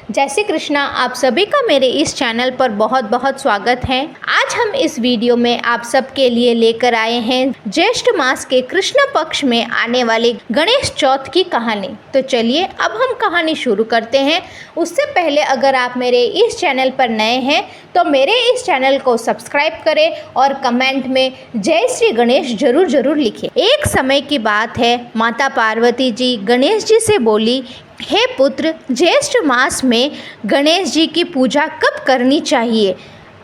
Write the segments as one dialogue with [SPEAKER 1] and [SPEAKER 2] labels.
[SPEAKER 1] जय श्री कृष्णा। आप सभी का मेरे इस चैनल पर बहुत बहुत स्वागत है। आज हम इस वीडियो में आप सबके लिए लेकर आए हैं ज्येष्ठ मास के कृष्ण पक्ष में आने वाले गणेश चौथ की कहानी। तो चलिए अब हम कहानी शुरू करते हैं। उससे पहले अगर आप मेरे इस चैनल पर नए हैं तो मेरे इस चैनल को सब्सक्राइब करें और कमेंट में जय श्री गणेश जरूर लिखें। एक समय की बात है, माता पार्वती जी गणेश जी से बोली, हे पुत्र, ज्येष्ठ मास में गणेश जी की पूजा कब करनी चाहिए?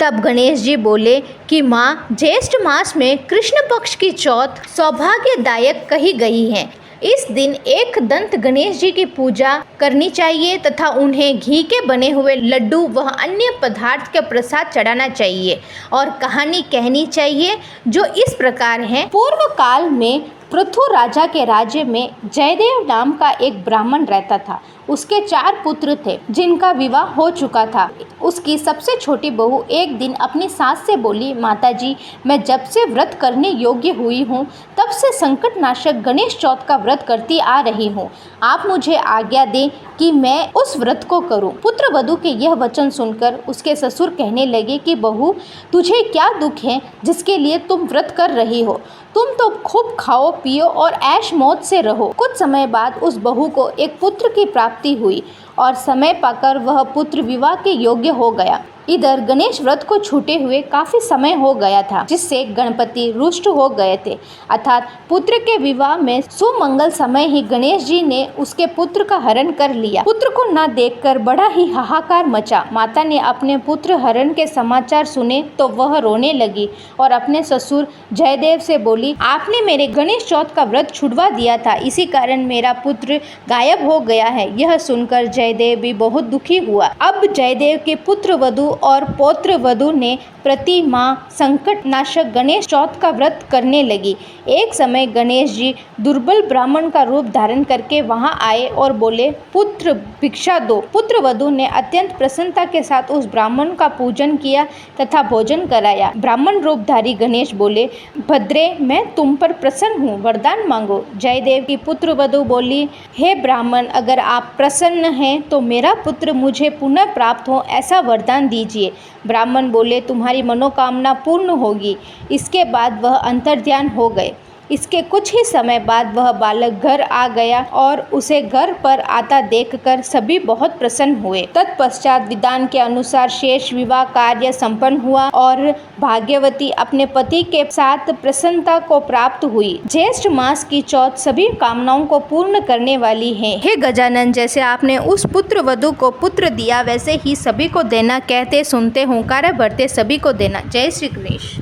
[SPEAKER 1] तब गणेश जी बोले कि माँ, ज्येष्ठ मास में कृष्ण पक्ष की चौथ सौभाग्यदायक कही गई है। इस दिन एक दंत गणेश जी की पूजा करनी चाहिए तथा उन्हें घी के बने हुए लड्डू व अन्य पदार्थ के प्रसाद चढ़ाना चाहिए। और कहानी कहनी चाहिए जो इस प्रकार है। पूर्व काल में पृथु राजा के राज्य में जयदेव नाम का एक ब्राह्मण रहता था। उसके 4 पुत्र थे जिनका विवाह हो चुका था। उसकी सबसे छोटी बहू एक दिन अपनी सास से बोली, माताजी, मैं जब से व्रत करने योग्य हुई हूँ तब से संकट नाशक गणेश चौथ का व्रत करती आ रही हूँ। आप मुझे आज्ञा दें कि मैं उस व्रत को करूं। पुत्र वधू के यह वचन सुनकर उसके ससुर कहने लगे कि बहू, तुझे क्या दुख है जिसके लिए तुम व्रत कर रही हो? तुम तो खूब खाओ पियो और ऐश मौज से रहो। कुछ समय बाद उस बहू को एक पुत्र की प्राप्ति हुई और समय पाकर वह पुत्र विवाह के योग्य हो गया। इधर गणेश व्रत को छूटे हुए काफी समय हो गया था, जिससे गणपति रुष्ट हो गए थे। अर्थात पुत्र के विवाह में सुमंगल समय ही गणेश जी ने उसके पुत्र का हरण कर लिया। पुत्र को न देखकर बड़ा ही हाहाकार मचा। माता ने अपने पुत्र हरण के समाचार सुने तो वह रोने लगी और अपने ससुर जयदेव से बोली, आपने मेरे गणेश चौथ का व्रत छुड़वा दिया था, इसी कारण मेरा पुत्र गायब हो गया है। यह सुनकर जयदेव भी बहुत दुखी हुआ। अब जयदेव के पुत्र वधू और पौत्र वधू ने प्रति माह संकट नाशक गणेश चौथ का व्रत करने लगी। एक समय गणेश जी दुर्बल ब्राह्मण का रूप धारण करके वहां आए और बोले, पुत्र भिक्षा दो। पुत्र वधू ने अत्यंत प्रसन्नता के साथ उस ब्राह्मण का पूजन किया तथा भोजन कराया। ब्राह्मण रूपधारी गणेश बोले, भद्रे, मैं तुम पर प्रसन्न हूँ, वरदान मांगो। जयदेव की पुत्र वधू बोली, हे ब्राह्मण, अगर आप प्रसन्न हैं तो मेरा पुत्र मुझे पुनः प्राप्त हो ऐसा वरदान दीजिए। ब्राह्मण बोले, तुम्हारी मनोकामना पूर्ण होगी। इसके बाद वह अंतर्ध्यान हो गए। इसके कुछ ही समय बाद वह बालक घर आ गया और उसे घर पर आता देखकर सभी बहुत प्रसन्न हुए। तत्पश्चात विधान के अनुसार शेष विवाह कार्य संपन्न हुआ और भाग्यवती अपने पति के साथ प्रसन्नता को प्राप्त हुई। ज्येष्ठ मास की चौथ सभी कामनाओं को पूर्ण करने वाली है। हे गजानन, जैसे आपने उस पुत्र वधू को पुत्र दिया वैसे ही सभी को देना, कहते सुनते हुंकारा भरते सभी को देना। जय श्री गणेश।